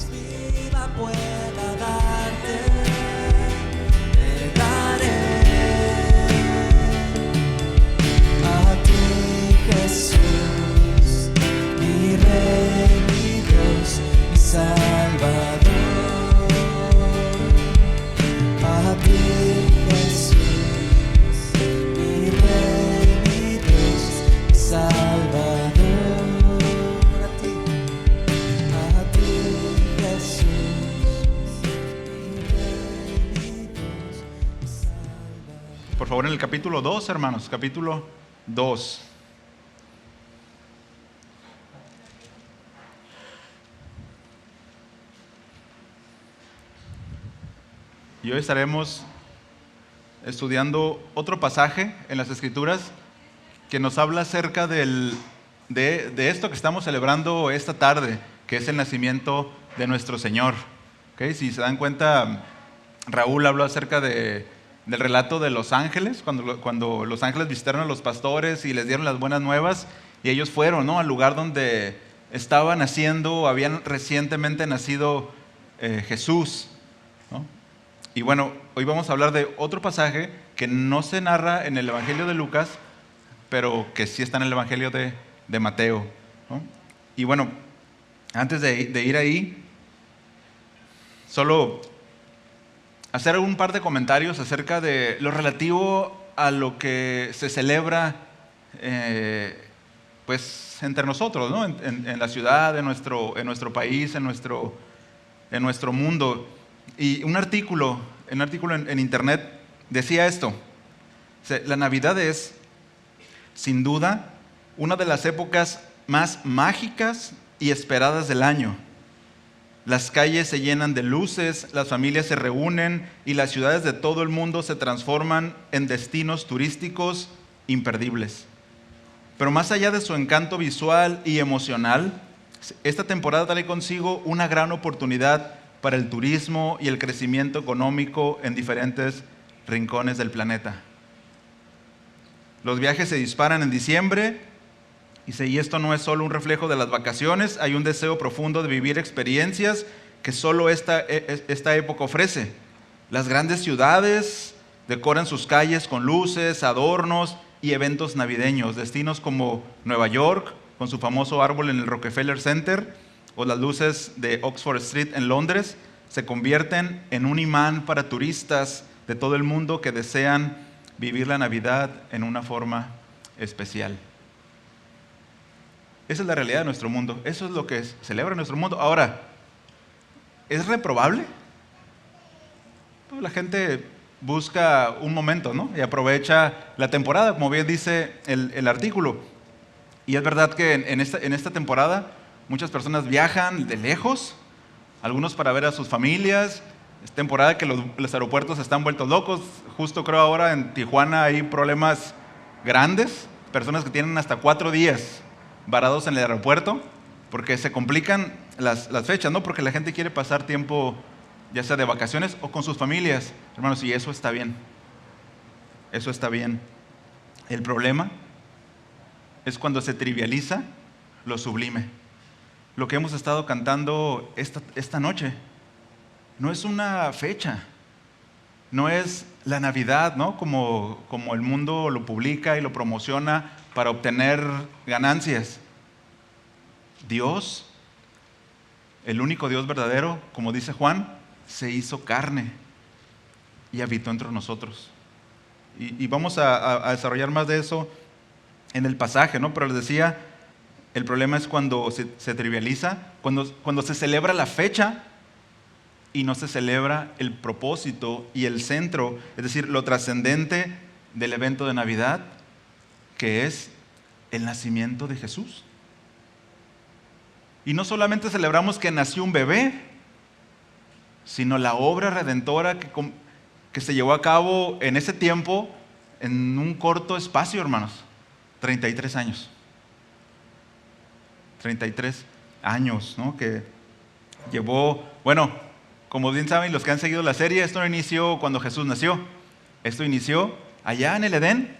viva pueda darte, te daré a ti, Jesús, mi Rey, mi Dios, mi Salvador. A ti, Jesús, mi Rey, mi Dios, mi Salvador. A ti, Jesús, mi Rey, mi Dios, mi Salvador. Por favor, en el capítulo 2, hermanos, capítulo 2. Y hoy estaremos estudiando otro pasaje en las Escrituras que nos habla acerca de esto que estamos celebrando esta tarde, que es el nacimiento de nuestro Señor. ¿Okay? Si se dan cuenta, Raúl habló acerca del relato de los ángeles, cuando los ángeles visitaron a los pastores y les dieron las buenas nuevas, y ellos fueron, ¿no?, al lugar donde estaba naciendo, habían recientemente nacido Jesús, ¿no? Y bueno, hoy vamos a hablar de otro pasaje que no se narra en el Evangelio de Lucas, pero que sí está en el Evangelio de Mateo, ¿no? Y bueno, antes de ir ahí, solo hacer un par de comentarios acerca de lo relativo a lo que se celebra pues entre nosotros, ¿no? En la ciudad, en nuestro país, en nuestro mundo. Y un artículo en internet decía esto: la Navidad es, sin duda, una de las épocas más mágicas y esperadas del año. Las calles se llenan de luces, las familias se reúnen y las ciudades de todo el mundo se transforman en destinos turísticos imperdibles. Pero más allá de su encanto visual y emocional, esta temporada trae consigo una gran oportunidad para el turismo y el crecimiento económico en diferentes rincones del planeta. Los viajes se disparan en diciembre y esto no es solo un reflejo de las vacaciones, hay un deseo profundo de vivir experiencias que solo esta época ofrece. Las grandes ciudades decoran sus calles con luces, adornos y eventos navideños. Destinos como Nueva York, con su famoso árbol en el Rockefeller Center, o las luces de Oxford Street en Londres, se convierten en un imán para turistas de todo el mundo que desean vivir la Navidad en una forma especial. Esa es la realidad de nuestro mundo. Eso es lo que celebra nuestro mundo. Ahora, ¿es reprobable? La gente busca un momento, ¿no?, y aprovecha la temporada, como bien dice el artículo. Y es verdad que en esta temporada muchas personas viajan de lejos, algunos para ver a sus familias. Es temporada que los aeropuertos están vueltos locos. Justo creo ahora en Tijuana hay problemas grandes, personas que tienen hasta 4 días varados en el aeropuerto porque se complican las fechas, ¿no? Porque la gente quiere pasar tiempo ya sea de vacaciones o con sus familias. Hermanos, y eso está bien. Eso está bien. El problema es cuando se trivializa lo sublime. Lo que hemos estado cantando esta noche no es una fecha, no es la Navidad, ¿no?, como el mundo lo publica y lo promociona para obtener ganancias. Dios, el único Dios verdadero, como dice Juan, se hizo carne y habitó entre nosotros. Y vamos a desarrollar más de eso en el pasaje, ¿no? Pero les decía, el problema es cuando se trivializa, cuando se celebra la fecha y no se celebra el propósito y el centro, es decir, lo trascendente del evento de Navidad, que es el nacimiento de Jesús. Y no solamente celebramos que nació un bebé, sino la obra redentora que se llevó a cabo en ese tiempo, en un corto espacio, hermanos, 33 años. 33 años, ¿no?, que llevó, bueno, como bien saben los que han seguido la serie, esto no inició cuando Jesús nació, esto inició allá en el Edén,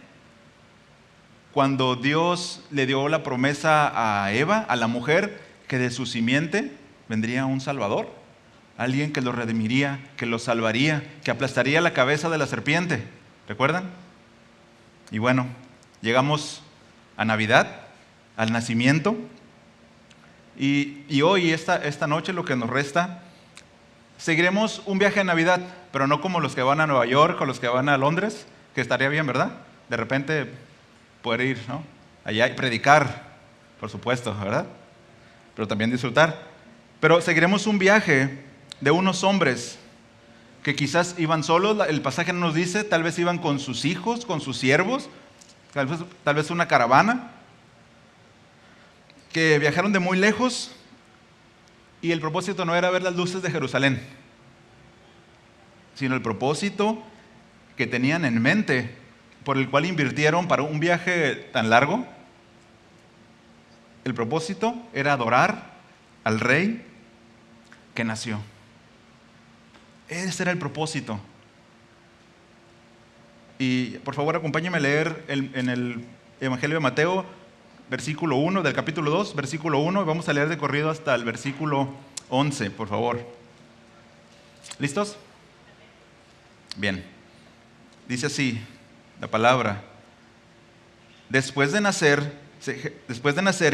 cuando Dios le dio la promesa a Eva, a la mujer, que de su simiente vendría un Salvador, alguien que los redimiría, que los salvaría, que aplastaría la cabeza de la serpiente. ¿Recuerdan? Y bueno, llegamos a Navidad, al nacimiento, y hoy, esta noche, lo que nos resta, seguiremos un viaje a Navidad, pero no como los que van a Nueva York o los que van a Londres, que estaría bien, ¿verdad? De repente poder ir, ¿no?, allá y predicar, por supuesto, ¿verdad? Pero también disfrutar. Pero seguiremos un viaje de unos hombres que quizás iban solos, el pasaje no nos dice, tal vez iban con sus hijos, con sus siervos, tal vez una caravana, que viajaron de muy lejos, y el propósito no era ver las luces de Jerusalén, sino el propósito que tenían en mente, por el cual invirtieron para un viaje tan largo. El propósito era adorar al Rey que nació. Ese era el propósito. Y por favor, acompáñenme a leer en el Evangelio de Mateo, versículo 1, del capítulo 2, versículo 1, y vamos a leer de corrido hasta el versículo 11, por favor. ¿Listos? Bien. Dice así la palabra: Después de nacer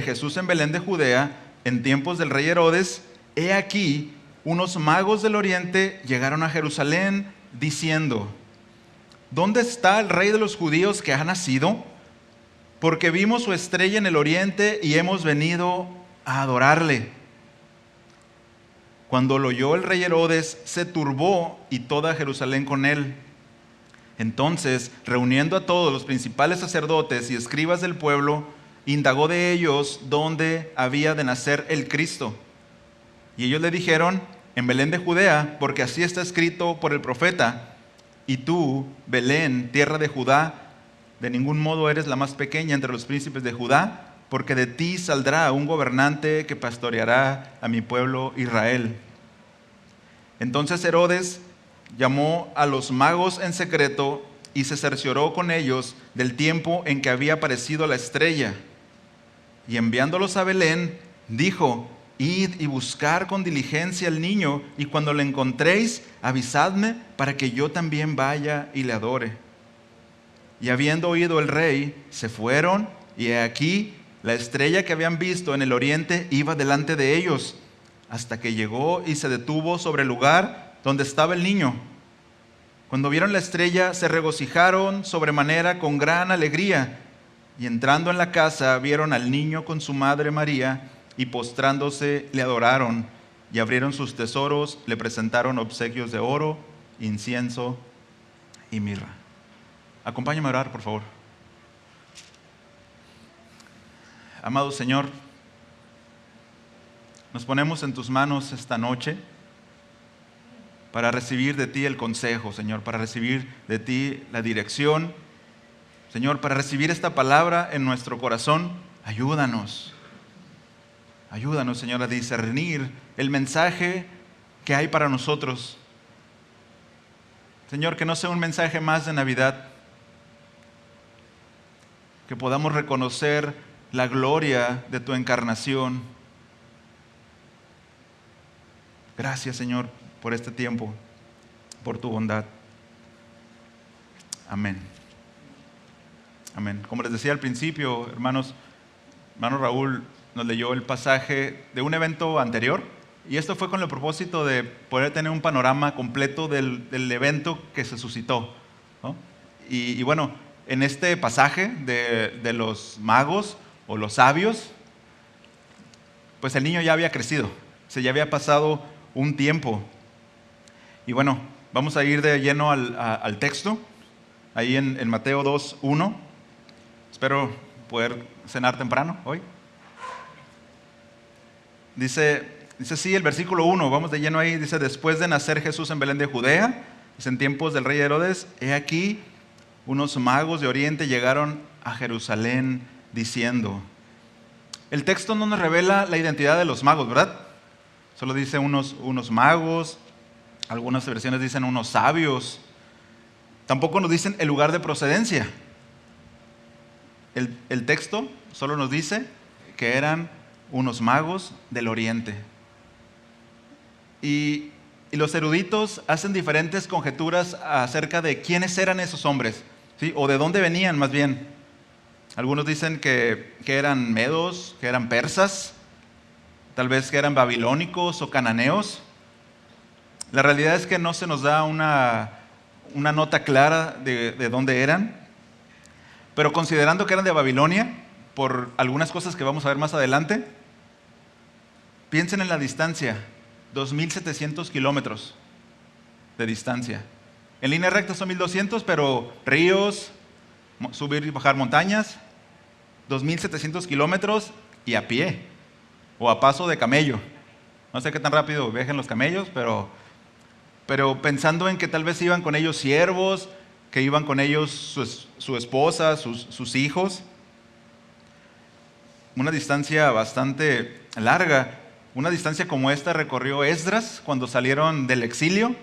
Jesús en Belén de Judea, en tiempos del rey Herodes, he aquí, unos magos del oriente llegaron a Jerusalén diciendo: ¿Dónde está el rey de los judíos que ha nacido? Porque vimos su estrella en el oriente y hemos venido a adorarle. Cuando lo oyó el rey Herodes, se turbó y toda Jerusalén con él. Entonces, reuniendo a todos los principales sacerdotes y escribas del pueblo, indagó de ellos dónde había de nacer el Cristo. Y ellos le dijeron: en Belén de Judea, porque así está escrito por el profeta: y tú, Belén, tierra de Judá, de ningún modo eres la más pequeña entre los príncipes de Judá, porque de ti saldrá un gobernante que pastoreará a mi pueblo Israel. Entonces Herodes llamó a los magos en secreto y se cercioró con ellos del tiempo en que había aparecido la estrella. Y enviándolos a Belén, dijo: id y buscar con diligencia al niño, y cuando lo encontréis, avisadme para que yo también vaya y le adore. Y habiendo oído el rey, se fueron, y he aquí, la estrella que habían visto en el oriente iba delante de ellos, hasta que llegó y se detuvo sobre el lugar donde estaba el niño. Cuando vieron la estrella, se regocijaron sobremanera con gran alegría, y entrando en la casa, vieron al niño con su madre María, y postrándose le adoraron, y abrieron sus tesoros, le presentaron obsequios de oro, incienso y mirra. Acompáñame a orar, por favor. Amado Señor, nos ponemos en tus manos esta noche para recibir de ti el consejo, Señor, para recibir de ti la dirección, Señor, para recibir esta palabra en nuestro corazón. Ayúdanos, Señor, a discernir el mensaje que hay para nosotros. Señor, que no sea un mensaje más de Navidad, que podamos reconocer la gloria de tu encarnación. Gracias, Señor, por este tiempo, por tu bondad. Amén. Amén. Como les decía al principio, hermanos, hermano Raúl nos leyó el pasaje de un evento anterior, y esto fue con el propósito de poder tener un panorama completo del evento que se suscitó, ¿no? Y bueno, en este pasaje de los magos o los sabios, pues el niño ya había crecido, ya había pasado un tiempo. Y bueno, vamos a ir de lleno al texto, ahí en Mateo 2:1. Espero poder cenar temprano hoy. Dice así el versículo 1, vamos de lleno ahí. Dice: después de nacer Jesús en Belén de Judea, en tiempos del rey Herodes, he aquí, unos magos de oriente llegaron a Jerusalén diciendo. El texto no nos revela la identidad de los magos, ¿verdad? Solo dice unos magos, algunas versiones dicen unos sabios. Tampoco nos dicen el lugar de procedencia. El texto solo nos dice que eran unos magos del oriente. Y, y los eruditos hacen diferentes conjeturas acerca de quiénes eran esos hombres, ¿sí? O de dónde venían más bien. Algunos dicen que eran medos, que eran persas, tal vez que eran babilónicos o cananeos. La realidad es que no se nos da una nota clara de dónde eran, pero considerando que eran de Babilonia, por algunas cosas que vamos a ver más adelante, piensen en la distancia, 2.700 kilómetros de distancia. En línea recta son 1.200, pero ríos, subir y bajar montañas, 2.700 kilómetros y a pie, o a paso de camello. No sé qué tan rápido viajan los camellos, pero pensando en que tal vez iban con ellos siervos, que iban con ellos su esposa, sus hijos. Una distancia bastante larga. Una distancia como esta recorrió Esdras cuando salieron del exilio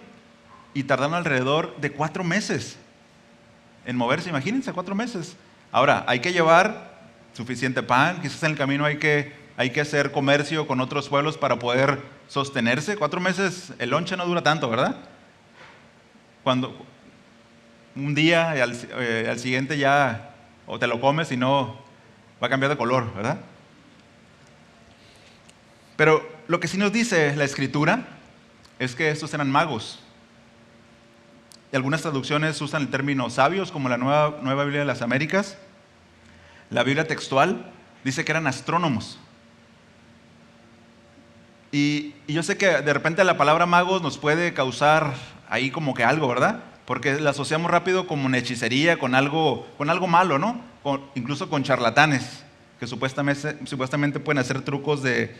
y tardaron alrededor de 4 meses en moverse. Imagínense, 4 meses. Ahora, hay que llevar suficiente pan, quizás en el camino hay que hacer comercio con otros pueblos para poder sostenerse. 4 meses, el lonche no dura tanto, ¿verdad? Cuando un día y al siguiente ya o te lo comes y no va a cambiar de color, ¿verdad? Pero lo que sí nos dice la Escritura es que estos eran magos. Y algunas traducciones usan el término sabios, como la Nueva Biblia de las Américas. La Biblia textual dice que eran astrónomos. Y yo sé que de repente la palabra magos nos puede causar ahí como que algo, ¿verdad? Porque la asociamos rápido como una hechicería, con algo malo, ¿no? Incluso con charlatanes, que supuestamente pueden hacer trucos de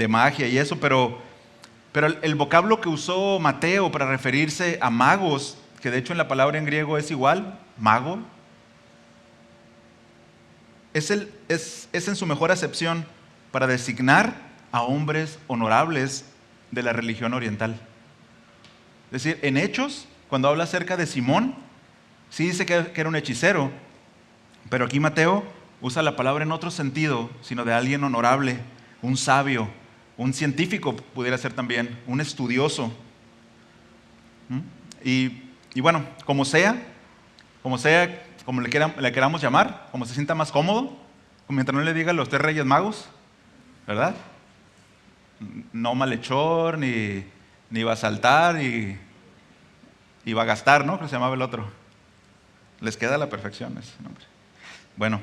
magia y eso, pero el vocablo que usó Mateo para referirse a magos, que de hecho en la palabra en griego es igual, mago, es en su mejor acepción para designar a hombres honorables de la religión oriental. Es decir, en Hechos, cuando habla acerca de Simón, sí dice que era un hechicero, pero aquí Mateo usa la palabra en otro sentido, sino de alguien honorable, un sabio, un científico pudiera ser también, un estudioso. Y bueno, como le queramos llamar, como se sienta más cómodo, mientras no le diga los 3 reyes magos, ¿verdad? No malhechor, ni va a saltar, y va a gastar, ¿no? Que se llamaba el otro. Les queda a la perfección ese nombre. Bueno,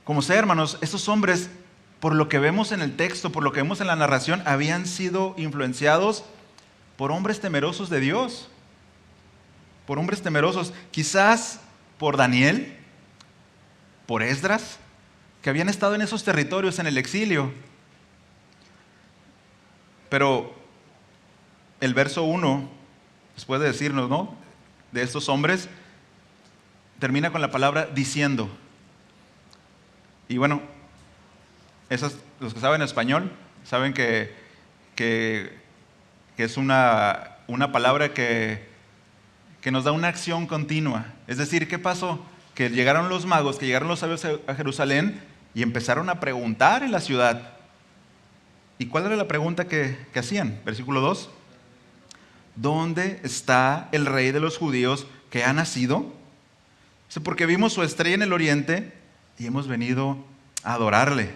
como sea, hermanos, estos hombres, por lo que vemos en el texto, por lo que vemos en la narración, habían sido influenciados por hombres temerosos de Dios. Por hombres temerosos, quizás por Daniel, por Esdras, que habían estado en esos territorios en el exilio. Pero el verso 1, después de decirnos, ¿no?, de estos hombres, termina con la palabra diciendo. Y bueno, los que saben español saben que es una palabra que nos da una acción continua. Es decir, ¿qué pasó? Que llegaron los magos, que llegaron los sabios a Jerusalén y empezaron a preguntar en la ciudad. ¿Y cuál era la pregunta que hacían? Versículo 2. ¿Dónde está el rey de los judíos que ha nacido? Porque vimos su estrella en el oriente y hemos venido a adorarle.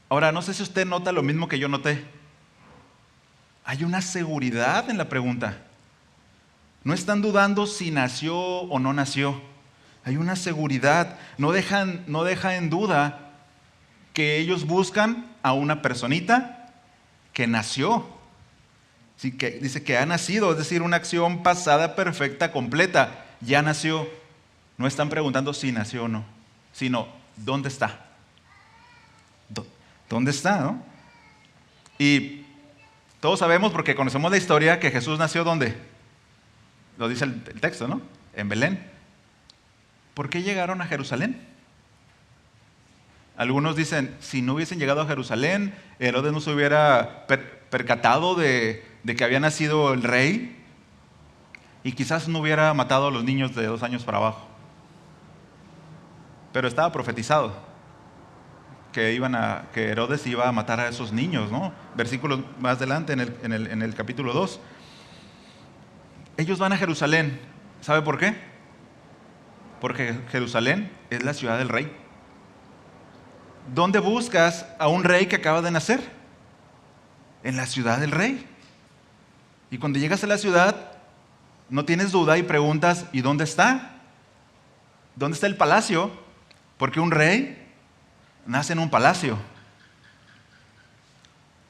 Ahora, no sé si usted nota lo mismo que yo noté. Hay una seguridad en la pregunta. No están dudando si nació o no nació. Hay una seguridad. No deja en duda que ellos buscan a una personita que nació. Sí, que dice que ha nacido, es decir, una acción pasada perfecta, completa. Ya nació. No están preguntando si nació o no, sino ¿dónde está? ¿Dónde está, no? Y todos sabemos, porque conocemos la historia, que Jesús nació ¿dónde? Lo dice el texto, ¿no? En Belén. ¿Por qué llegaron a Jerusalén? Algunos dicen, si no hubiesen llegado a Jerusalén, Herodes no se hubiera percatado de que había nacido el rey, y quizás no hubiera matado a los niños de 2 años para abajo. Pero estaba profetizado que Herodes iba a matar a esos niños, ¿no? Versículos más adelante en el capítulo 2. Ellos van a Jerusalén. ¿Sabe por qué? Porque Jerusalén es la ciudad del rey. ¿Dónde buscas a un rey que acaba de nacer? En la ciudad del rey. Y cuando llegas a la ciudad, no tienes duda y preguntas, ¿y dónde está? ¿Dónde está el palacio? Porque un rey nace en un palacio,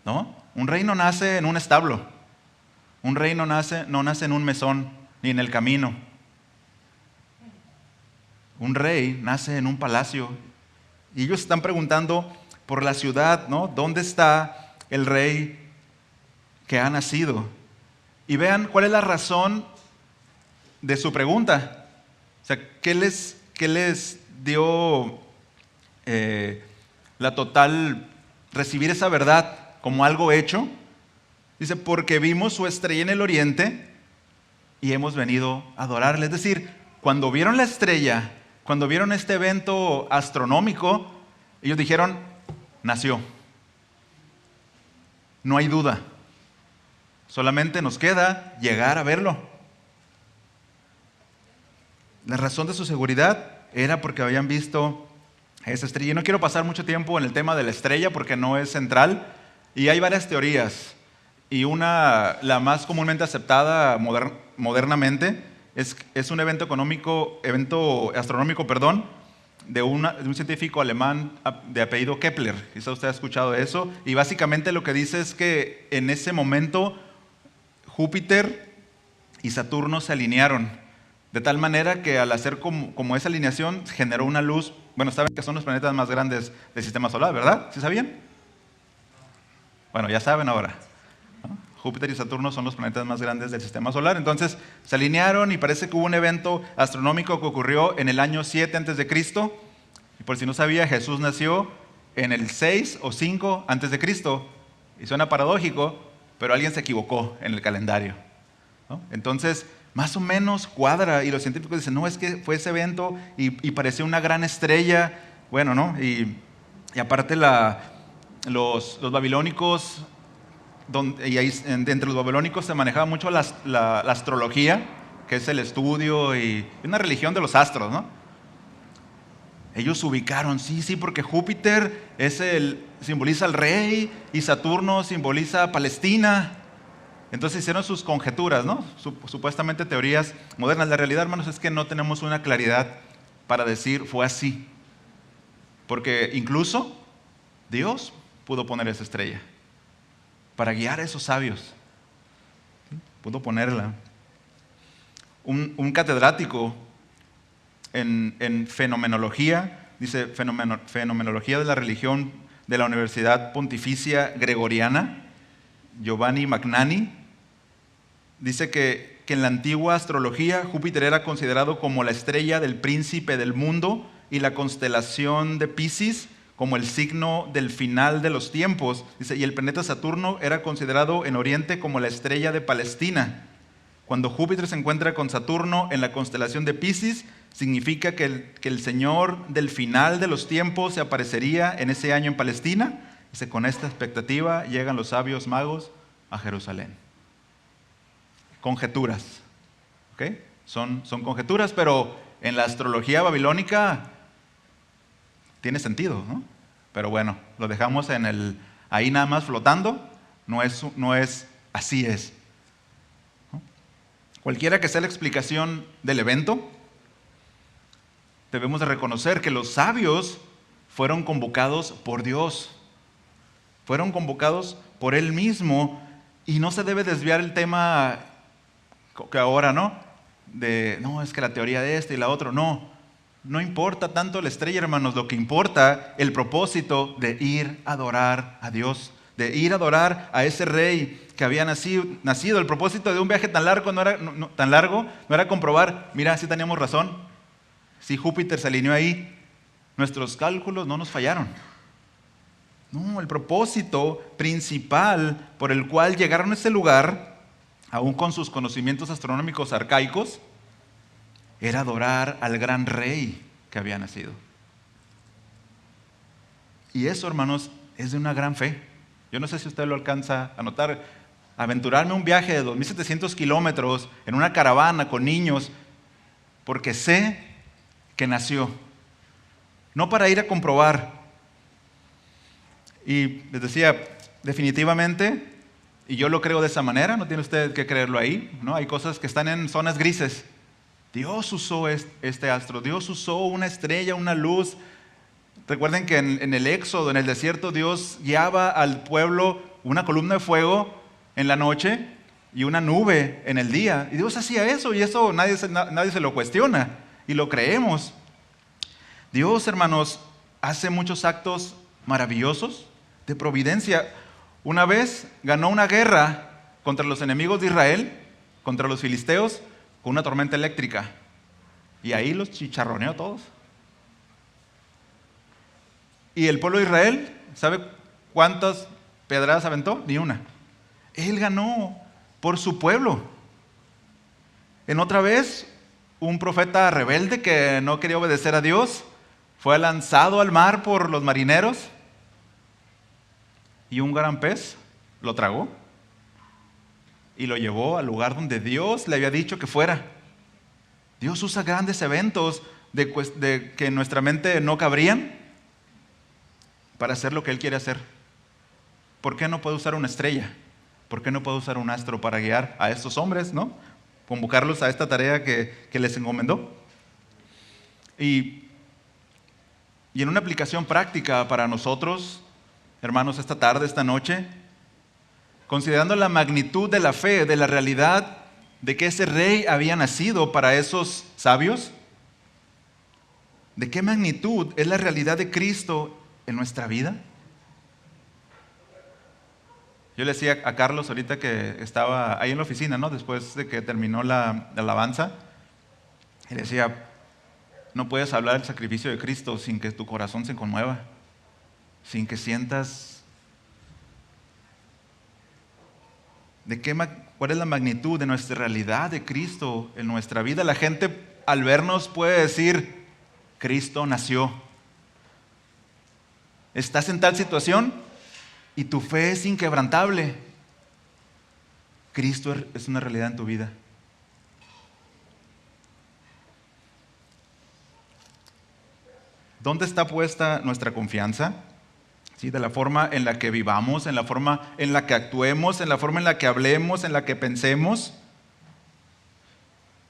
¿no? Un rey no nace en un establo. Un rey no nace en un mesón, ni en el camino. Un rey nace en un palacio. Y ellos están preguntando por la ciudad, ¿no? ¿Dónde está el rey que ha nacido? Y vean cuál es la razón de su pregunta. O sea, ¿qué les dio la total, recibir esa verdad como algo hecho? Dice, porque vimos su estrella en el oriente y hemos venido a adorarle. Es decir, cuando vieron la estrella, cuando vieron este evento astronómico, ellos dijeron, nació. No hay duda. Solamente nos queda llegar a verlo. La razón de su seguridad era porque habían visto esa estrella. Y no quiero pasar mucho tiempo en el tema de la estrella porque no es central. Y hay varias teorías. Y la más comúnmente aceptada modernamente es un evento astronómico, de un científico alemán de apellido Kepler. Quizá usted ha escuchado de eso. Y básicamente lo que dice es que en ese momento Júpiter y Saturno se alinearon. De tal manera que al hacer como esa alineación generó una luz. Bueno, saben que son los planetas más grandes del sistema solar, ¿verdad? ¿Sí sabían? Bueno, ya saben ahora. Júpiter y Saturno son los planetas más grandes del sistema solar. Entonces se alinearon y parece que hubo un evento astronómico que ocurrió en el año 7 a.C. Y por si no sabía, Jesús nació en el 6 o 5 a.C. Y suena paradójico, pero alguien se equivocó en el calendario, ¿no? Entonces, más o menos cuadra. Y los científicos dicen, no, es que fue ese evento y pareció una gran estrella. Bueno, ¿no? Y aparte los babilónicos... y ahí, entre los babilónicos se manejaba mucho la astrología, que es el estudio y una religión de los astros, ¿no? Ellos ubicaron, sí, porque Júpiter simboliza al rey y Saturno simboliza Palestina. Entonces hicieron sus conjeturas, ¿no? Supuestamente teorías modernas. La realidad, hermanos, es que no tenemos una claridad para decir fue así. Porque incluso Dios pudo poner esa estrella para guiar a esos sabios. Pudo ponerla. Un catedrático en fenomenología, dice fenomenología de la religión de la Universidad Pontificia Gregoriana, Giovanni Magnani, dice que en la antigua astrología Júpiter era considerado como la estrella del príncipe del mundo y la constelación de Piscis como el signo del final de los tiempos. Dice, y el planeta Saturno era considerado en Oriente como la estrella de Palestina. Cuando Júpiter se encuentra con Saturno en la constelación de Piscis, significa que el Señor del final de los tiempos se aparecería en ese año en Palestina. Dice, con esta expectativa llegan los sabios magos a Jerusalén. Conjeturas, ¿ok? Son conjeturas, pero en la astrología babilónica tiene sentido, ¿no? Pero bueno, lo dejamos ahí nada más flotando. No es así es, ¿no? Cualquiera que sea la explicación del evento, debemos de reconocer que los sabios fueron convocados por Dios. Fueron convocados por Él mismo. Y no se debe desviar el tema que ahora, ¿no? No, es que la teoría de este y la otra, no importa tanto la estrella, hermanos, lo que importa el propósito de ir a adorar a Dios, de ir a adorar a ese rey que había nacido. El propósito de un viaje tan largo no era comprobar, mira, sí teníamos razón, si Júpiter se alineó ahí, nuestros cálculos no nos fallaron. No, el propósito principal por el cual llegaron a ese lugar, aún con sus conocimientos astronómicos arcaicos, era adorar al gran rey que había nacido. Y eso, hermanos, es de una gran fe. Yo no sé si usted lo alcanza a notar. Aventurarme un viaje de 2.700 kilómetros en una caravana con niños, porque sé que nació. No para ir a comprobar. Y les decía, definitivamente, y yo lo creo de esa manera, no tiene usted que creerlo ahí, ¿no? Hay cosas que están en zonas grises. Dios usó este astro, Dios usó una estrella, una luz. Recuerden que en el Éxodo, en el desierto, Dios guiaba al pueblo una columna de fuego en la noche y una nube en el día. Y Dios hacía eso, y eso nadie se lo cuestiona, y lo creemos. Dios, hermanos, hace muchos actos maravillosos de providencia. Una vez ganó una guerra contra los enemigos de Israel, contra los filisteos, con una tormenta eléctrica. Y ahí los chicharroneó a todos. Y el pueblo de Israel, ¿sabe cuántas pedradas aventó? Ni una. Él ganó por su pueblo. En otra vez, un profeta rebelde que no quería obedecer a Dios fue lanzado al mar por los marineros y un gran pez lo tragó y lo llevó al lugar donde Dios le había dicho que fuera. Dios usa grandes eventos de que en nuestra mente no cabrían para hacer lo que Él quiere hacer. ¿Por qué no puede usar una estrella? ¿Por qué no puede usar un astro para guiar a estos hombres, ¿no? Convocarlos a esta tarea que les encomendó. Y en una aplicación práctica para nosotros, hermanos, esta tarde, esta noche, considerando la magnitud de la fe, de la realidad de que ese rey había nacido para esos sabios, ¿de qué magnitud es la realidad de Cristo en nuestra vida? Yo le decía a Carlos ahorita que estaba ahí en la oficina, ¿no? Después de que terminó la alabanza, y le decía, no puedes hablar del sacrificio de Cristo sin que tu corazón se conmueva, sin que sientas cuál es la magnitud de nuestra realidad de Cristo en nuestra vida. La gente al vernos puede decir, Cristo nació. Estás en tal situación y tu fe es inquebrantable. Cristo es una realidad en tu vida. ¿Dónde está puesta nuestra confianza? ¿Sí? De la forma en la que vivamos, en la forma en la que actuemos, en la forma en la que hablemos, en la que pensemos.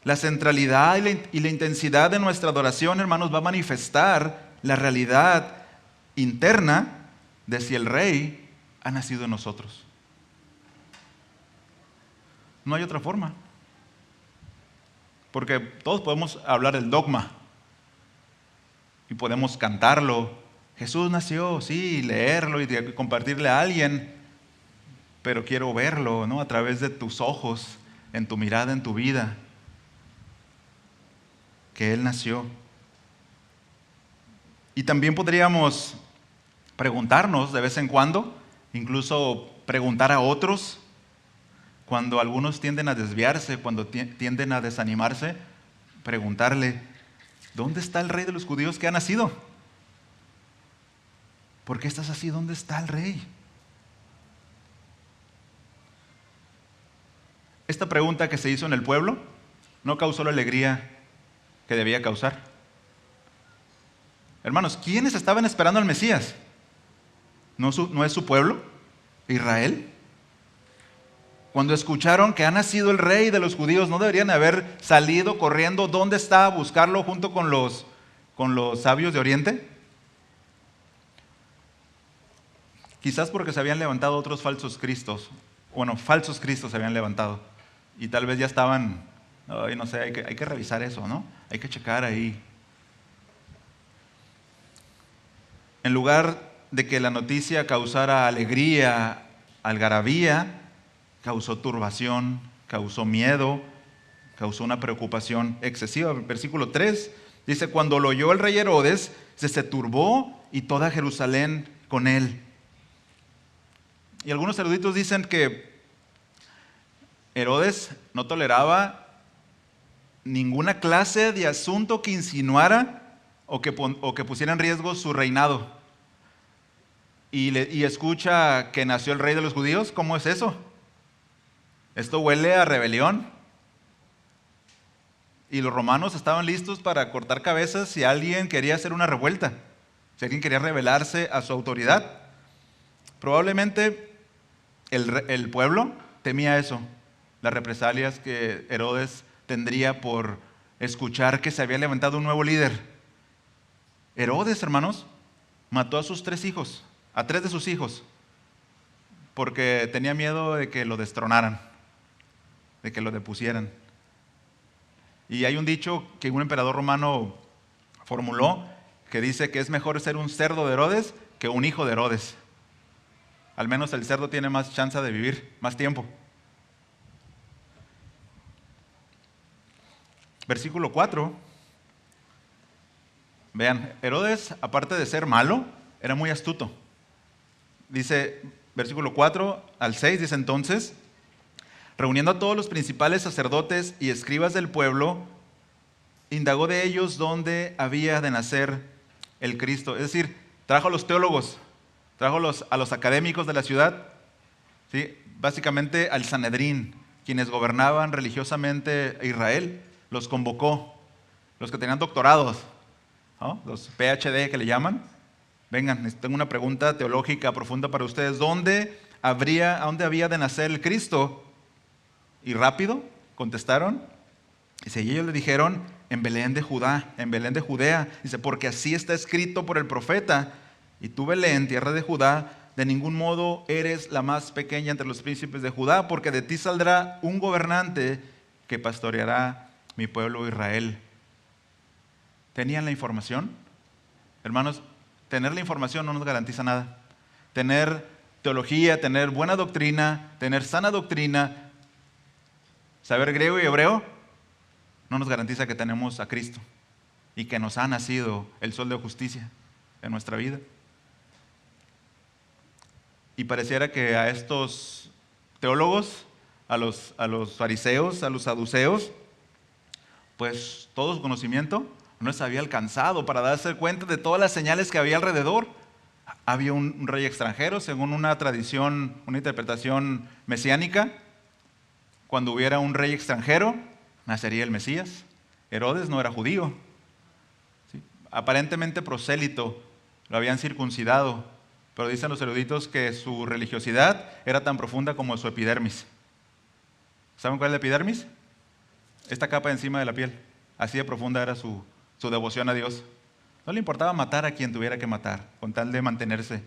La centralidad y la intensidad de nuestra adoración, hermanos, va a manifestar la realidad interna de si el Rey ha nacido en nosotros. No hay otra forma. Porque todos podemos hablar el dogma y podemos cantarlo. Jesús nació, sí, leerlo y compartirle a alguien, pero quiero verlo, ¿no? A través de tus ojos, en tu mirada, en tu vida, que Él nació. Y también podríamos preguntarnos de vez en cuando, incluso preguntar a otros, cuando algunos tienden a desviarse, cuando tienden a desanimarse, preguntarle, ¿dónde está el Rey de los judíos que ha nacido? ¿Por qué estás así? ¿Dónde está el Rey? Esta pregunta que se hizo en el pueblo no causó la alegría que debía causar. Hermanos, ¿quiénes estaban esperando al Mesías? ¿No es su pueblo? ¿Israel? Cuando escucharon que ha nacido el Rey de los judíos, ¿no deberían haber salido corriendo? ¿Dónde está? A buscarlo junto con los sabios de Oriente. Quizás porque se habían levantado otros falsos cristos. Bueno, falsos cristos se habían levantado. Y tal vez ya estaban, no sé, hay que revisar eso, ¿no? Hay que checar ahí. En lugar de que la noticia causara alegría, algarabía, causó turbación, causó miedo, causó una preocupación excesiva. Versículo 3 dice, cuando lo oyó el rey Herodes, se turbó y toda Jerusalén con él. Y algunos eruditos dicen que Herodes no toleraba ninguna clase de asunto que insinuara o que pusiera en riesgo su reinado. y escucha que nació el rey de los judíos, ¿cómo es eso? Esto huele a rebelión. Y los romanos estaban listos para cortar cabezas si alguien quería hacer una revuelta, si alguien quería rebelarse a su autoridad. Probablemente el pueblo temía eso, las represalias que Herodes tendría por escuchar que se había levantado un nuevo líder. Herodes, hermanos, mató a sus 3 hijos, a 3 de sus hijos, porque tenía miedo de que lo destronaran, de que lo depusieran. Y hay un dicho que un emperador romano formuló que dice que es mejor ser un cerdo de Herodes que un hijo de Herodes. Al menos el cerdo tiene más chance de vivir, más tiempo. Versículo 4. Vean, Herodes, aparte de ser malo, era muy astuto. Dice, versículo 4 al 6, dice entonces, reuniendo a todos los principales sacerdotes y escribas del pueblo, indagó de ellos dónde había de nacer el Cristo. Es decir, trajo a los teólogos, trajo a los académicos de la ciudad, ¿sí? Básicamente al Sanedrín, quienes gobernaban religiosamente Israel, los convocó, los que tenían doctorados, ¿no? Los PhD que le llaman. Vengan, tengo una pregunta teológica profunda para ustedes. ¿Dónde había de nacer el Cristo? Y rápido contestaron. Dice, y ellos le dijeron, en Belén de Judá, en Belén de Judea. Dice, porque así está escrito por el profeta. Y tú, Belén, tierra de Judá, de ningún modo eres la más pequeña entre los príncipes de Judá, porque de ti saldrá un gobernante que pastoreará mi pueblo Israel. ¿Tenían la información? Hermanos, tener la información no nos garantiza nada. Tener teología, tener buena doctrina, tener sana doctrina, saber griego y hebreo, no nos garantiza que tenemos a Cristo y que nos ha nacido el sol de justicia en nuestra vida. Y pareciera que a estos teólogos, a los fariseos, a los saduceos, pues todo su conocimiento no les había alcanzado para darse cuenta de todas las señales que había alrededor. Había un rey extranjero, según una tradición, una interpretación mesiánica. Cuando hubiera un rey extranjero, nacería el Mesías. Herodes no era judío, ¿sí? Aparentemente prosélito, lo habían circuncidado, pero dicen los eruditos que su religiosidad era tan profunda como su epidermis. ¿Saben cuál es la epidermis? Esta capa encima de la piel. Así de profunda era su devoción a Dios. No le importaba matar a quien tuviera que matar, con tal de mantenerse.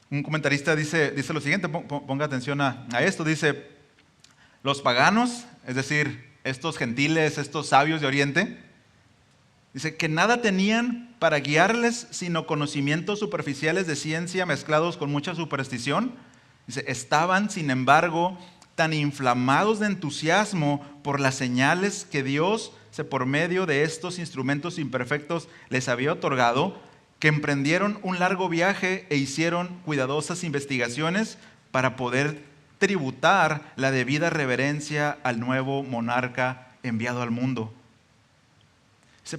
Un comentarista dice lo siguiente, ponga atención a esto, dice, los paganos, es decir, estos gentiles, estos sabios de Oriente, dice que nada tenían para guiarles sino conocimientos superficiales de ciencia mezclados con mucha superstición. Dice, estaban, sin embargo, tan inflamados de entusiasmo por las señales que Dios, por medio de estos instrumentos imperfectos, les había otorgado, que emprendieron un largo viaje e hicieron cuidadosas investigaciones para poder tributar la debida reverencia al nuevo monarca enviado al mundo.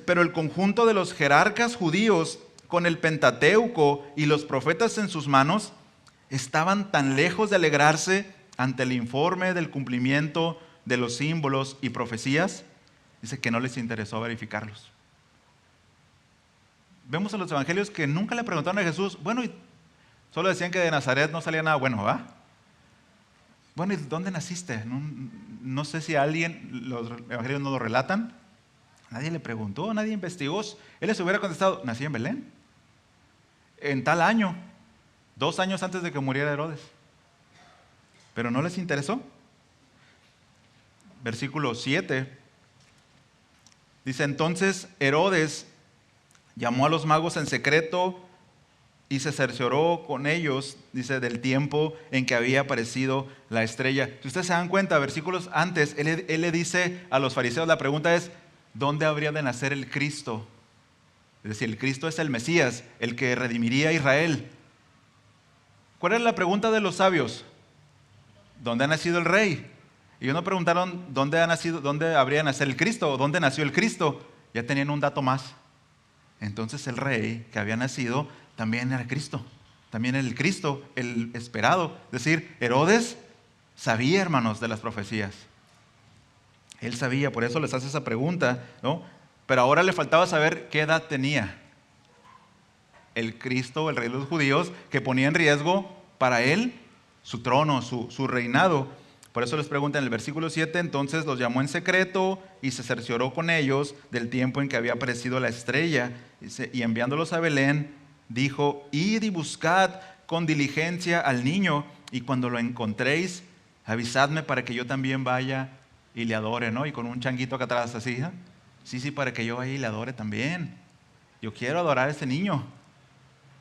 Pero el conjunto de los jerarcas judíos, con el Pentateuco y los profetas en sus manos, estaban tan lejos de alegrarse ante el informe del cumplimiento de los símbolos y profecías, dice que no les interesó verificarlos. Vemos en los evangelios que nunca le preguntaron a Jesús, bueno, y solo decían que de Nazaret no salía nada bueno, ¿va? Bueno, ¿y dónde naciste? No sé si alguien, los evangelios no lo relatan. Nadie le preguntó, nadie investigó. Él les hubiera contestado, nací en Belén, en tal año, 2 años antes de que muriera Herodes. Pero no les interesó. Versículo 7. Dice, entonces Herodes llamó a los magos en secreto y se cercioró con ellos, dice, del tiempo en que había aparecido la estrella. Si ustedes se dan cuenta, versículos antes, él le dice a los fariseos, la pregunta es, ¿dónde habría de nacer el Cristo? Es decir, el Cristo es el Mesías, el que redimiría a Israel. ¿Cuál es la pregunta de los sabios? ¿Dónde ha nacido el rey? Ellos no preguntaron dónde habría de nacer el Cristo o dónde nació el Cristo. Ya tenían un dato más. Entonces el rey que había nacido también era Cristo, también era el Cristo, el esperado. Es decir, Herodes sabía, hermanos, de las profecías. Él sabía, por eso les hace esa pregunta, ¿no? Pero ahora le faltaba saber qué edad tenía el Cristo, el rey de los judíos, que ponía en riesgo para él su trono, su reinado. Por eso les pregunta en el versículo 7, entonces los llamó en secreto y se cercioró con ellos del tiempo en que había aparecido la estrella. Y enviándolos a Belén, dijo, id y buscad con diligencia al niño, y cuando lo encontréis, avisadme para que yo también vaya y le adore, ¿no? Y con un changuito acá atrás así, ¿eh? Sí, para que yo vaya y le adore también. Yo quiero adorar a ese niño.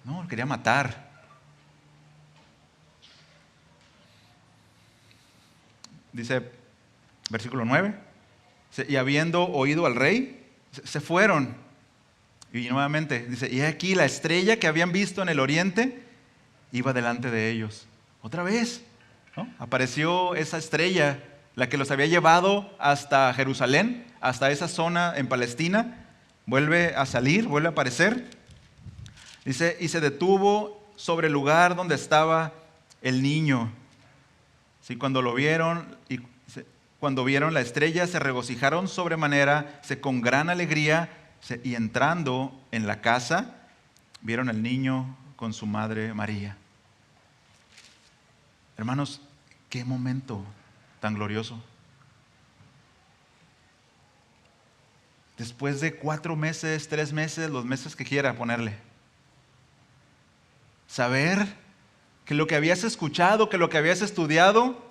No, lo quería matar. Dice, versículo 9, y habiendo oído al rey, se fueron. Y nuevamente dice, y aquí la estrella que habían visto en el oriente iba delante de ellos. Otra vez, ¿no? Apareció esa estrella, la que los había llevado hasta Jerusalén, hasta esa zona en Palestina. Vuelve a salir, vuelve a aparecer. Dice, y se detuvo sobre el lugar donde estaba el niño. Sí, cuando lo vieron, cuando vieron la estrella, se regocijaron sobremanera, con gran alegría, y entrando en la casa, vieron al niño con su madre María. Hermanos, qué momento tan glorioso. Después de 4 meses, 3 meses, los meses que quiera ponerle, saber que lo que habías escuchado, que lo que habías estudiado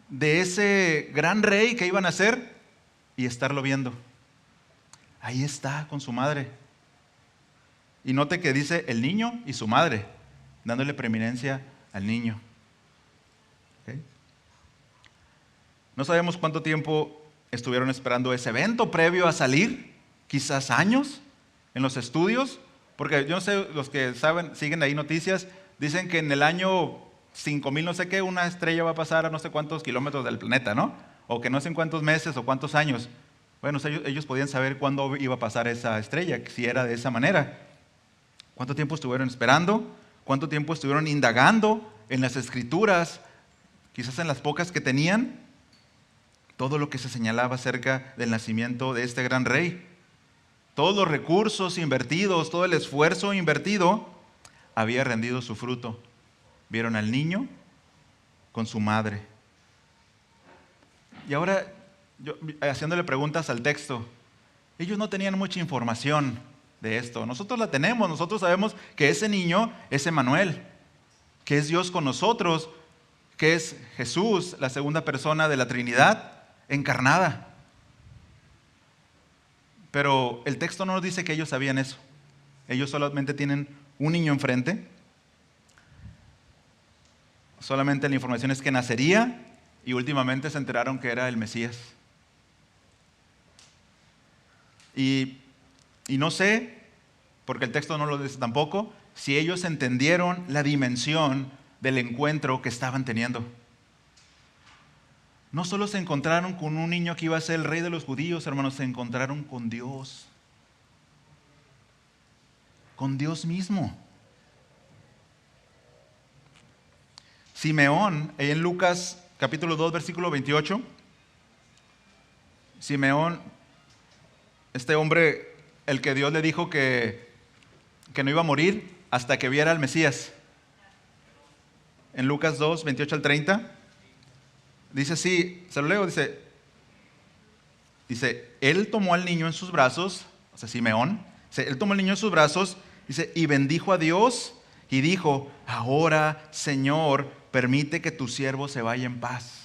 de ese gran rey que iban a ser, y estarlo viendo. Ahí está con su madre. Y note que dice el niño y su madre, dándole preeminencia al niño. ¿Okay? No sabemos cuánto tiempo estuvieron esperando ese evento previo a salir, quizás años en los estudios, porque yo no sé, los que saben, siguen ahí noticias, dicen que en el año 5000 no sé qué, una estrella va a pasar a no sé cuántos kilómetros del planeta, ¿no? O que no sé en cuántos meses o cuántos años. Bueno, ellos podían saber cuándo iba a pasar esa estrella, si era de esa manera. ¿Cuánto tiempo estuvieron esperando? ¿Cuánto tiempo estuvieron indagando en las escrituras? Quizás en las pocas que tenían, todo lo que se señalaba acerca del nacimiento de este gran rey. Todos los recursos invertidos, todo el esfuerzo invertido, había rendido su fruto. Vieron al niño con su madre. Y ahora, yo haciéndole preguntas al texto, ellos no tenían mucha información de esto. Nosotros la tenemos, nosotros sabemos que ese niño es Emmanuel, que es Dios con nosotros, que es Jesús, la segunda persona de la Trinidad, encarnada. Pero el texto no nos dice que ellos sabían eso. Ellos solamente tienen un niño enfrente. Solamente la información es que nacería y últimamente se enteraron que era el Mesías. Y no sé, porque el texto no lo dice tampoco, si ellos entendieron la dimensión del encuentro que estaban teniendo. No solo se encontraron con un niño que iba a ser el rey de los judíos, hermanos, se encontraron con Dios. Con Dios mismo. Simeón, en Lucas capítulo 2, versículo 28, Simeón, este hombre, el que Dios le dijo que no iba a morir hasta que viera al Mesías. En Lucas 2, 28 al 30, dice así, se lo leo, dice, él tomó al niño en sus brazos, o sea, Simeón, él tomó al niño en sus brazos, dice, y bendijo a Dios y dijo, ahora, Señor, permite que tu siervo se vaya en paz.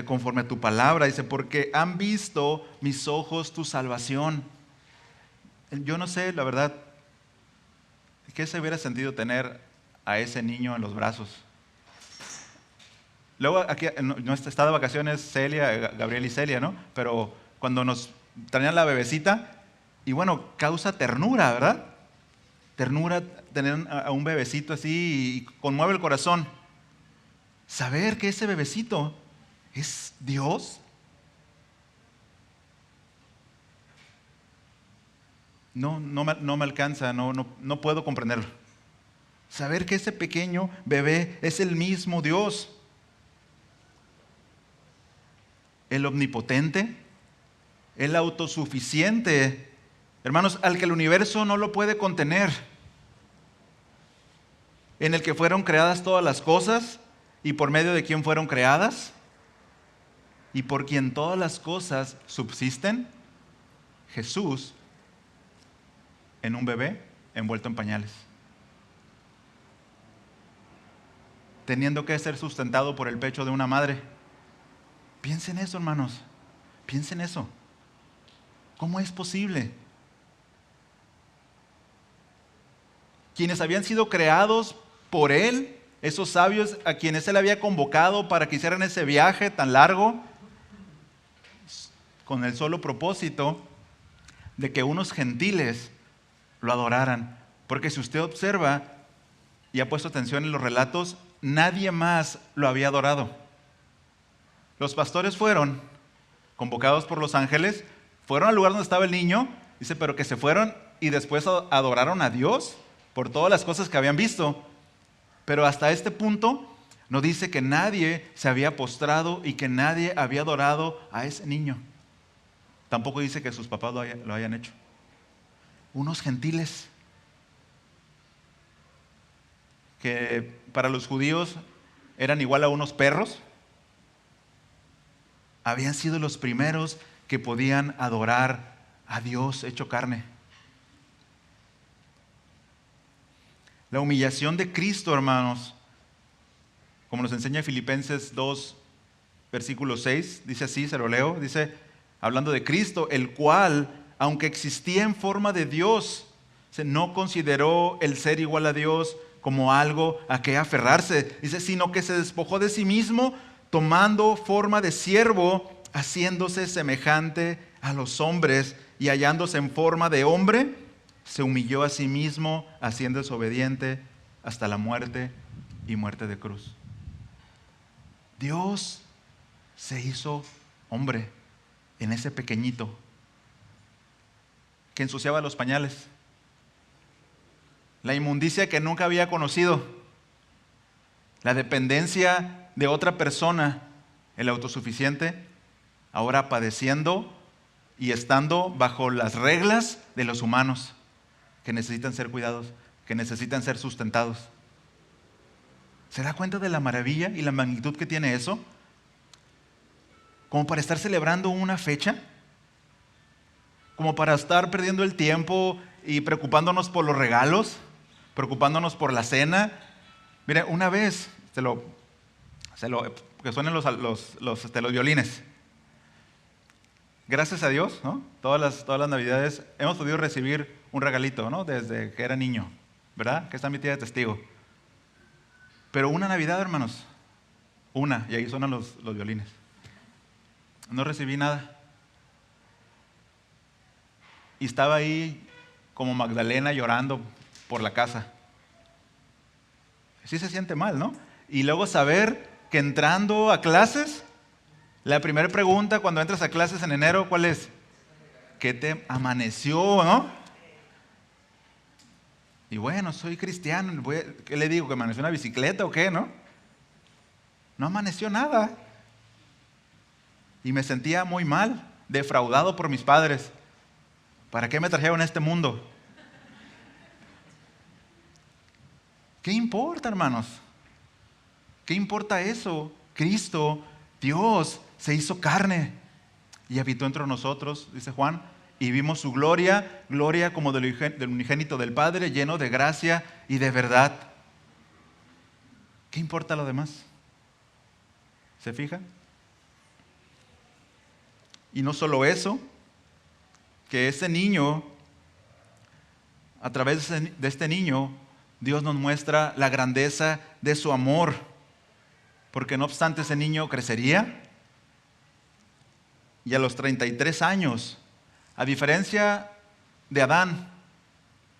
Conforme a tu palabra, dice, porque han visto mis ojos tu salvación. Yo no sé, la verdad, ¿qué se hubiera sentido tener a ese niño en los brazos? Luego aquí no está de vacaciones Celia, Gabriel y Celia, ¿no? Pero cuando nos traían la bebecita, y bueno, causa ternura, ¿verdad? Ternura tener a un bebecito así y conmueve el corazón. Saber que ese bebecito es Dios. no me alcanza, no puedo comprenderlo. Saber que ese pequeño bebé es el mismo Dios, el omnipotente, el autosuficiente, hermanos, al que el universo no lo puede contener, en el que fueron creadas todas las cosas y por medio de quien fueron creadas y por quien todas las cosas subsisten. Jesús en un bebé envuelto en pañales, teniendo que ser sustentado por el pecho de una madre. Piensen eso, hermanos, piensen eso. ¿Cómo es posible? Quienes habían sido creados por Él, esos sabios a quienes Él había convocado para que hicieran ese viaje tan largo, con el solo propósito de que unos gentiles lo adoraran. Porque si usted observa y ha puesto atención en los relatos, nadie más lo había adorado. Los pastores fueron convocados por los ángeles, fueron al lugar donde estaba el niño, dice, pero que se fueron y después adoraron a Dios por todas las cosas que habían visto. Pero hasta este punto no dice que nadie se había postrado y que nadie había adorado a ese niño. Tampoco dice que sus papás lo hayan hecho. Unos gentiles que para los judíos eran igual a unos perros, habían sido los primeros que podían adorar a Dios hecho carne. La humillación de Cristo, hermanos, como nos enseña Filipenses 2, versículo 6, dice así, se lo leo, dice, hablando de Cristo, el cual, aunque existía en forma de Dios, no consideró el ser igual a Dios como algo a que aferrarse, dice, sino que se despojó de sí mismo, tomando forma de siervo, haciéndose semejante a los hombres, y hallándose en forma de hombre, se humilló a sí mismo, haciéndose obediente hasta la muerte y muerte de cruz. Dios se hizo hombre en ese pequeñito que ensuciaba los pañales, la inmundicia que nunca había conocido, la dependencia de otra persona, el autosuficiente, ahora padeciendo y estando bajo las reglas de los humanos que necesitan ser cuidados, que necesitan ser sustentados. ¿Se da cuenta de la maravilla y la magnitud que tiene eso? Como para estar celebrando una fecha, como para estar perdiendo el tiempo y preocupándonos por los regalos, preocupándonos por la cena. Mire, una vez, que suenen los violines. Gracias a Dios, ¿no? Todas las navidades hemos podido recibir un regalito, ¿no? Desde que era niño, ¿verdad? Que está mi tía de testigo. Pero una Navidad, hermanos, y ahí suenan los violines. No recibí nada. Y estaba ahí como Magdalena llorando por la casa. Sí se siente mal, ¿no? Y luego saber que entrando a clases, la primera pregunta cuando entras a clases en enero, ¿cuál es? ¿Qué te amaneció, no? Y bueno, soy cristiano, ¿qué le digo? ¿Que amaneció una bicicleta o qué, no? No amaneció nada. Y me sentía muy mal, defraudado por mis padres. ¿Para qué me trajeron a este mundo? ¿Qué importa, hermanos? ¿Qué importa eso? Cristo, Dios, se hizo carne y habitó entre nosotros, dice Juan, y vimos su gloria, gloria como del unigénito del Padre, lleno de gracia y de verdad. ¿Qué importa lo demás? ¿Se fija? Y no solo eso, que ese niño, a través de este niño, Dios nos muestra la grandeza de su amor, porque no obstante ese niño crecería y a los 33 años, a diferencia de Adán,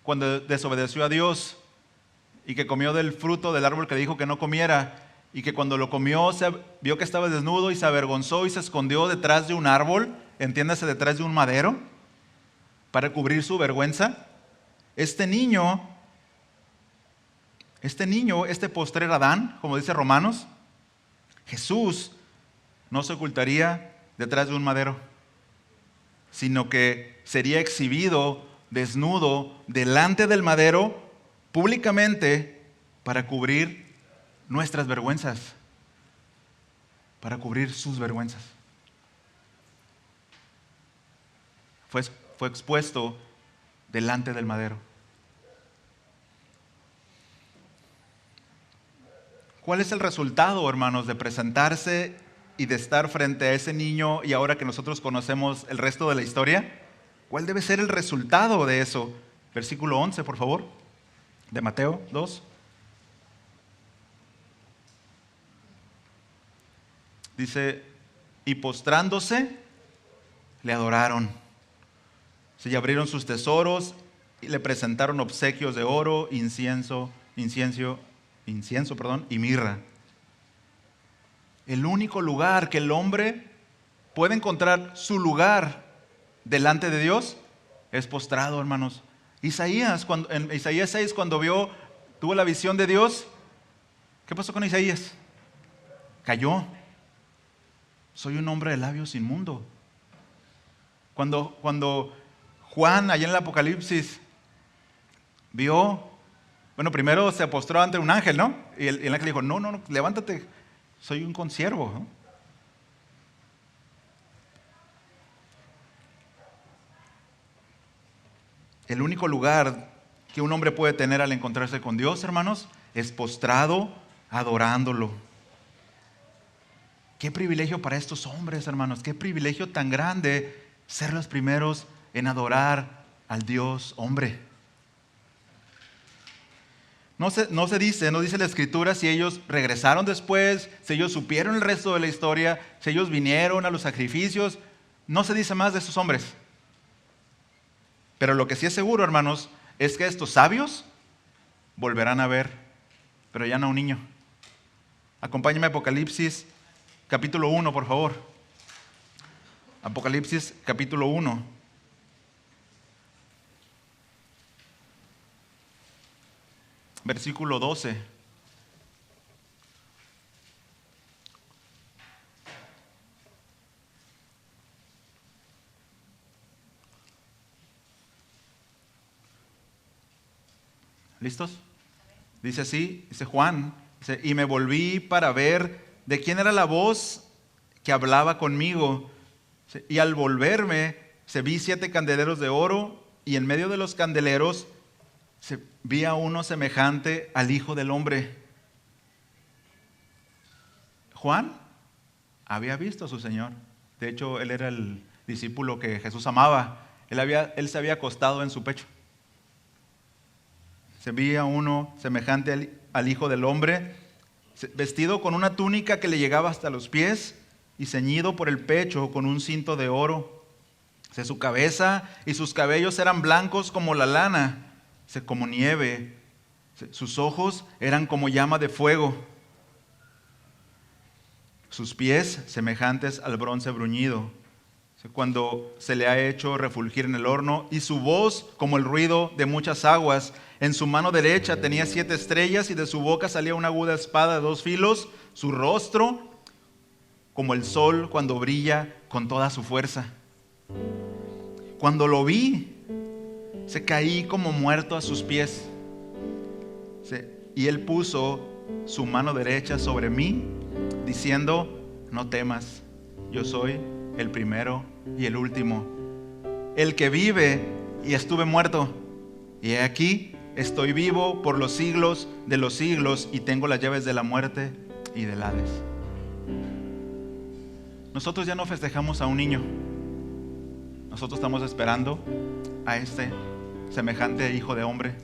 cuando desobedeció a Dios y que comió del fruto del árbol que le dijo que no comiera, y que cuando lo comió vio que estaba desnudo y se avergonzó y se escondió detrás de un árbol, entiéndase, detrás de un madero, para cubrir su vergüenza. Este postrer Adán, como dice Romanos, Jesús no se ocultaría detrás de un madero, sino que sería exhibido desnudo delante del madero públicamente para cubrir nuestras vergüenzas, para cubrir sus vergüenzas. Fue expuesto delante del madero. ¿Cuál es el resultado, hermanos, de presentarse y de estar frente a ese niño y ahora que nosotros conocemos el resto de la historia? ¿Cuál debe ser el resultado de eso? Versículo 11, por favor, de Mateo 2. Dice, y postrándose, le adoraron. Se abrieron sus tesoros y le presentaron obsequios de oro, incienso, y mirra. El único lugar que el hombre puede encontrar su lugar delante de Dios es postrado, hermanos. En Isaías 6, cuando tuvo la visión de Dios, ¿qué pasó con Isaías? Cayó. Soy un hombre de labios inmundo. Cuando Juan, allá en el Apocalipsis, primero se postró ante un ángel, ¿no? Y el ángel dijo, no, levántate, soy un consiervo, ¿no? El único lugar que un hombre puede tener al encontrarse con Dios, hermanos, es postrado, adorándolo. Qué privilegio para estos hombres, hermanos, qué privilegio tan grande ser los primeros en adorar al Dios hombre. No dice la Escritura si ellos regresaron después, si ellos supieron el resto de la historia, si ellos vinieron a los sacrificios. No se dice más de estos hombres. Pero lo que sí es seguro, hermanos, es que estos sabios volverán a ver, pero ya no a un niño. Acompáñame a Apocalipsis capítulo 1, por favor. Apocalipsis capítulo 1. Versículo 12. ¿Listos? Dice así, dice Juan, y me volví para ver de quién era la voz que hablaba conmigo. Y al volverme, vi 7 candeleros de oro, y en medio de los candeleros vi a uno semejante al Hijo del Hombre. Juan había visto a su Señor. De hecho, él era el discípulo que Jesús amaba. Él se había acostado en su pecho. Se veía uno semejante al Hijo del Hombre, vestido con una túnica que le llegaba hasta los pies y ceñido por el pecho con un cinto de oro. Su cabeza y sus cabellos eran blancos como la lana, como nieve. Sus ojos eran como llama de fuego. Sus pies semejantes al bronce bruñido, cuando se le ha hecho refulgir en el horno, y su voz como el ruido de muchas aguas. En su mano derecha tenía 7 estrellas, y de su boca salía una aguda espada de 2 filos. Su rostro como el sol cuando brilla con toda su fuerza. Cuando lo vi, caí como muerto a sus pies. Y él puso su mano derecha sobre mí, diciendo, no temas, yo soy el primero y el último, el que vive y estuve muerto, y he aquí estoy vivo por los siglos de los siglos, y tengo las llaves de la muerte y del Hades. Nosotros ya no festejamos a un niño, nosotros estamos esperando a este semejante Hijo de Hombre,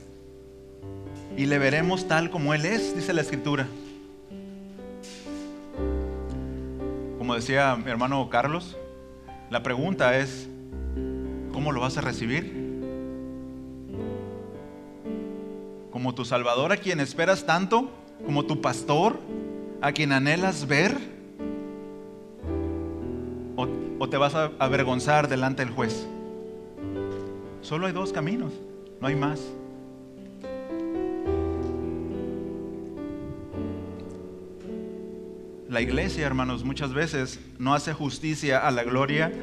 y le veremos tal como Él es, dice la Escritura. Como decía mi hermano Carlos, la pregunta es, ¿cómo lo vas a recibir? ¿Como tu Salvador a quien esperas tanto? ¿Como tu pastor a quien anhelas ver? ¿O te vas a avergonzar delante del juez? Solo hay dos caminos, no hay más. La iglesia, hermanos, muchas veces no hace justicia a la gloria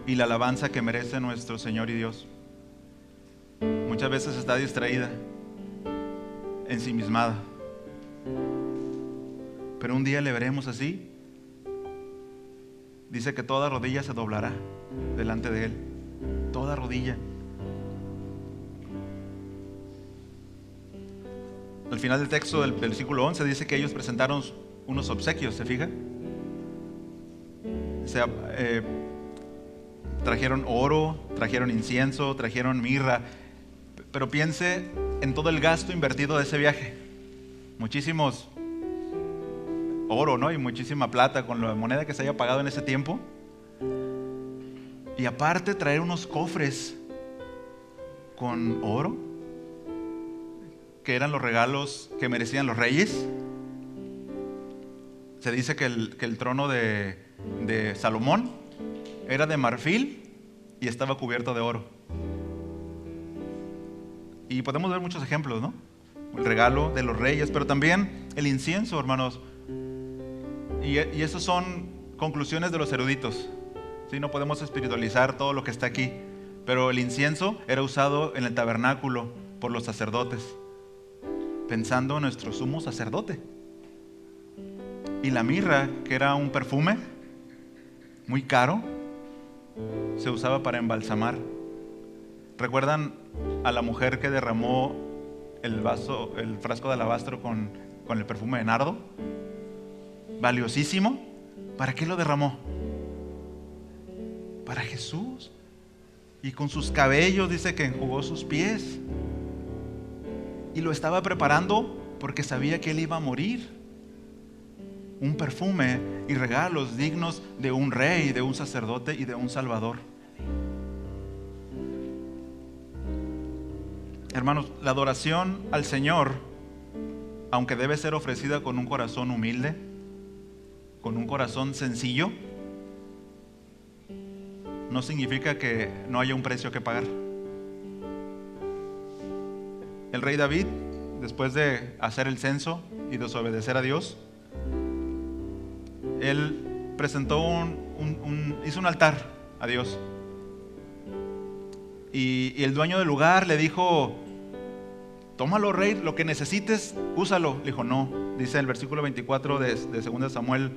y la alabanza que merece nuestro Señor y Dios. Muchas veces está distraída, ensimismada. Pero un día le veremos así. Dice que toda rodilla se doblará delante de Él. Toda rodilla. Al final del texto del versículo 11 dice que ellos presentaron unos obsequios, ¿se fija? O sea, trajeron oro, trajeron incienso, trajeron mirra. Pero piense en todo el gasto invertido de ese viaje. Muchísimos oro, ¿no? Y muchísima plata con la moneda que se haya pagado en ese tiempo. Y aparte traer unos cofres con oro, que eran los regalos que merecían los reyes. Se dice que el trono de Salomón era de marfil y estaba cubierto de oro. Y podemos ver muchos ejemplos, ¿no? El regalo de los reyes, pero también el incienso, hermanos. Y esas son conclusiones de los eruditos. ¿Sí? No podemos espiritualizar todo lo que está aquí. Pero el incienso era usado en el tabernáculo por los sacerdotes, pensando en nuestro sumo sacerdote. Y la mirra, que era un perfume muy caro, se usaba para embalsamar. ¿Recuerdan a la mujer que derramó el frasco de alabastro con el perfume de nardo? Valiosísimo. ¿Para qué lo derramó? Para Jesús. Y con sus cabellos dice que enjugó sus pies. Y lo estaba preparando porque sabía que Él iba a morir. Un perfume y regalos dignos de un rey, de un sacerdote y de un salvador. Hermanos, la adoración al Señor, aunque debe ser ofrecida con un corazón humilde, con un corazón sencillo, no significa que no haya un precio que pagar. El rey David, después de hacer el censo y desobedecer a Dios, él presentó hizo un altar a Dios. Y el dueño del lugar le dijo: tómalo, rey, lo que necesites, úsalo. Le dijo: no. Dice el versículo 24 de 2 Samuel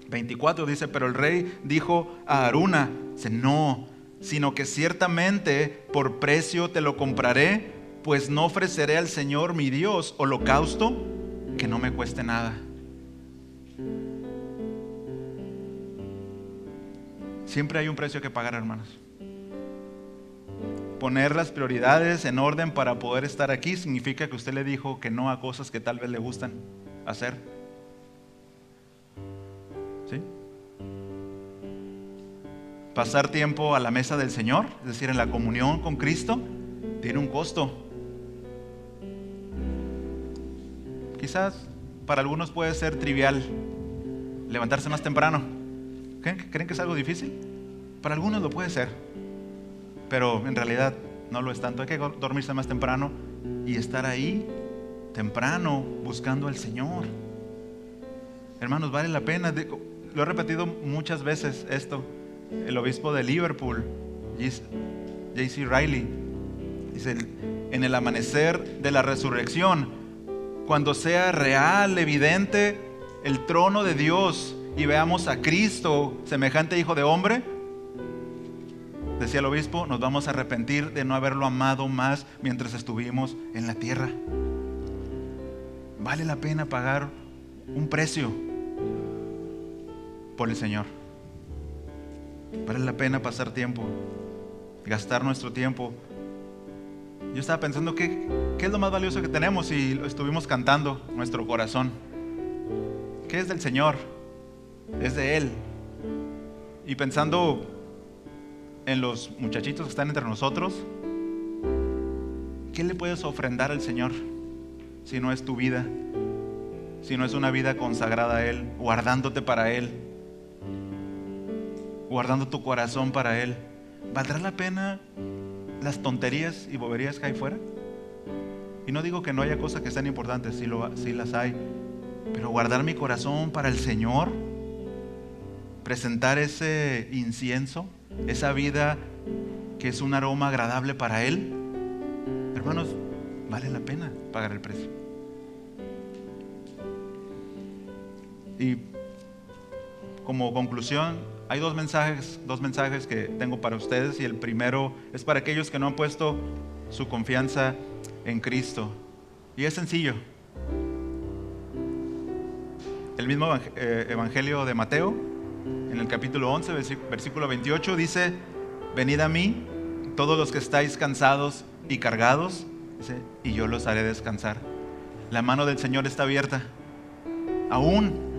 24, dice: pero el rey dijo a Araúna, dice: no, sino que ciertamente por precio te lo compraré, pues no ofreceré al Señor mi Dios holocausto que no me cueste nada. Siempre hay un precio que pagar, hermanos. Poner las prioridades en orden para poder estar aquí significa que usted le dijo que no a cosas que tal vez le gustan hacer. ¿Sí? Pasar tiempo a la mesa del Señor, es decir, en la comunión con Cristo, tiene un costo. Quizás para algunos puede ser trivial levantarse más temprano. ¿Creen que es algo difícil? Para algunos lo puede ser, pero en realidad no lo es tanto. Hay que dormirse más temprano y estar ahí temprano buscando al Señor. Hermanos, vale la pena. Lo he repetido muchas veces esto. El obispo de Liverpool, J.C. Riley, dice: en el amanecer de la resurrección, cuando sea real, evidente el trono de Dios y veamos a Cristo semejante hijo de hombre, decía el obispo, nos vamos a arrepentir de no haberlo amado más mientras estuvimos en la tierra. Vale la pena pagar un precio por el Señor. Vale la pena pasar tiempo, gastar nuestro tiempo. Yo estaba pensando ¿qué es lo más valioso que tenemos? Y lo estuvimos cantando, nuestro corazón. ¿Qué es del Señor? Es de Él. Y pensando en los muchachitos que están entre nosotros, ¿qué le puedes ofrendar al Señor si no es tu vida? Si no es una vida consagrada a Él, guardándote para Él, guardando tu corazón para Él. ¿Valdrá la pena las tonterías y boberías que hay fuera. Y no digo que no haya cosas que sean importantes, sí las hay, pero guardar mi corazón para el Señor, presentar ese incienso, esa vida que es un aroma agradable para Él, hermanos, vale la pena pagar el precio. Y como conclusión, hay dos mensajes que tengo para ustedes, y el primero es para aquellos que no han puesto su confianza en Cristo. Y es sencillo. El mismo Evangelio de Mateo, en el capítulo 11, versículo 28, dice: venid a mí, todos los que estáis cansados y cargados, dice, y yo los haré descansar. La mano del Señor está abierta. Aún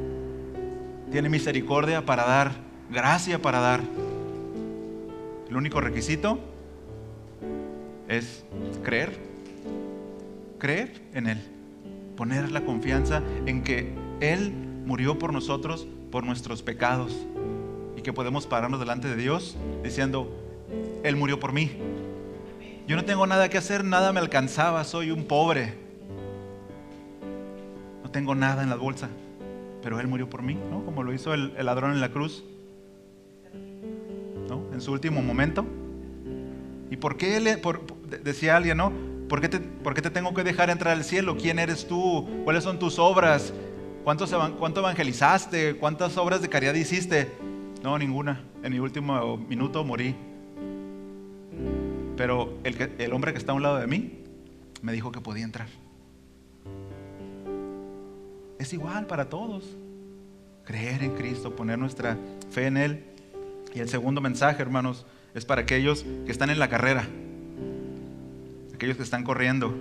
tiene misericordia para dar, gracia para dar. El único requisito es creer en Él, poner la confianza en que Él murió por nosotros, por nuestros pecados, y que podemos pararnos delante de Dios diciendo: Él murió por mí. Yo no tengo nada que hacer, nada me alcanzaba, soy un pobre, no tengo nada en la bolsa, pero Él murió por mí, ¿no? Como lo hizo el ladrón en la cruz, ¿no? En su último momento. ¿Y por qué decía alguien, ¿no? ¿Por qué te tengo que dejar entrar al cielo? ¿Quién eres tú? ¿Cuáles son tus obras? ¿Cuánto evangelizaste? ¿Cuántas obras de caridad hiciste? No, ninguna. En mi último minuto morí. Pero el hombre que está a un lado de mí me dijo que podía entrar. Es igual para todos. Creer en Cristo, poner nuestra fe en Él. Y el segundo mensaje, hermanos, es para aquellos que están en la carrera, aquellos que están corriendo.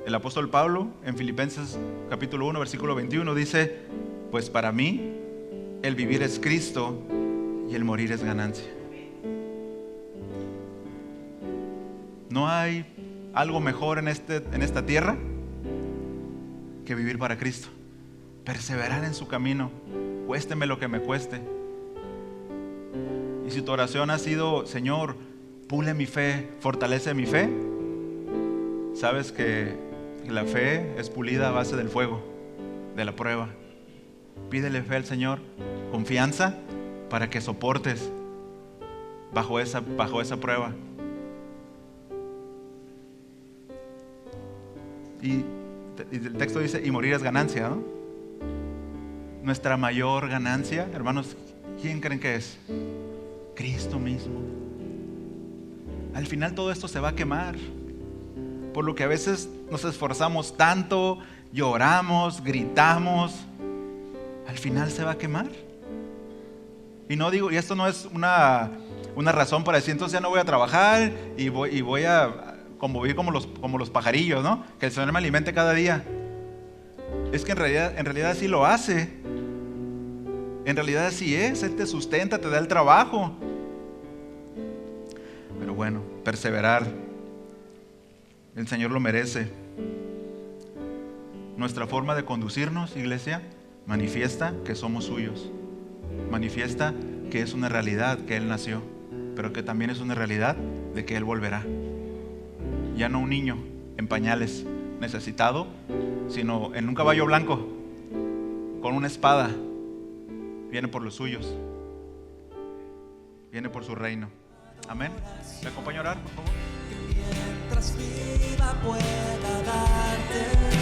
El apóstol Pablo en Filipenses capítulo 1 versículo 21 dice: pues para mí el vivir es Cristo y el morir es ganancia. No hay algo mejor en esta tierra que vivir para Cristo, perseverar en su camino, cuésteme lo que me cueste. Y si tu oración ha sido: Señor, pule mi fe, fortalece mi fe, sabes que la fe es pulida a base del fuego, de la prueba. Pídele fe al Señor, confianza, para que soportes bajo esa prueba. Y el texto dice: y morir es ganancia, ¿no? Nuestra mayor ganancia, hermanos, ¿quién creen que es? Cristo mismo. Al final todo esto se va a quemar, por lo que a veces nos esforzamos tanto, lloramos, gritamos, al final se va a quemar. Y no digo, y esto no es una razón para decir: entonces ya no voy a trabajar y voy a convivir como los pajarillos, ¿no? Que el Señor me alimente cada día. Es que en realidad sí lo hace. En realidad así es. Él te sustenta, te da el trabajo. Pero bueno, perseverar, el Señor lo merece. Nuestra forma de conducirnos, iglesia, manifiesta que somos suyos. Manifiesta que es una realidad que Él nació, pero que también es una realidad de que Él volverá. Ya no un niño en pañales, necesitado, sino en un caballo blanco, con una espada. Viene por los suyos, viene por su reino. Amén. ¿Me acompaña a orar, por favor? Mientras viva pueda darte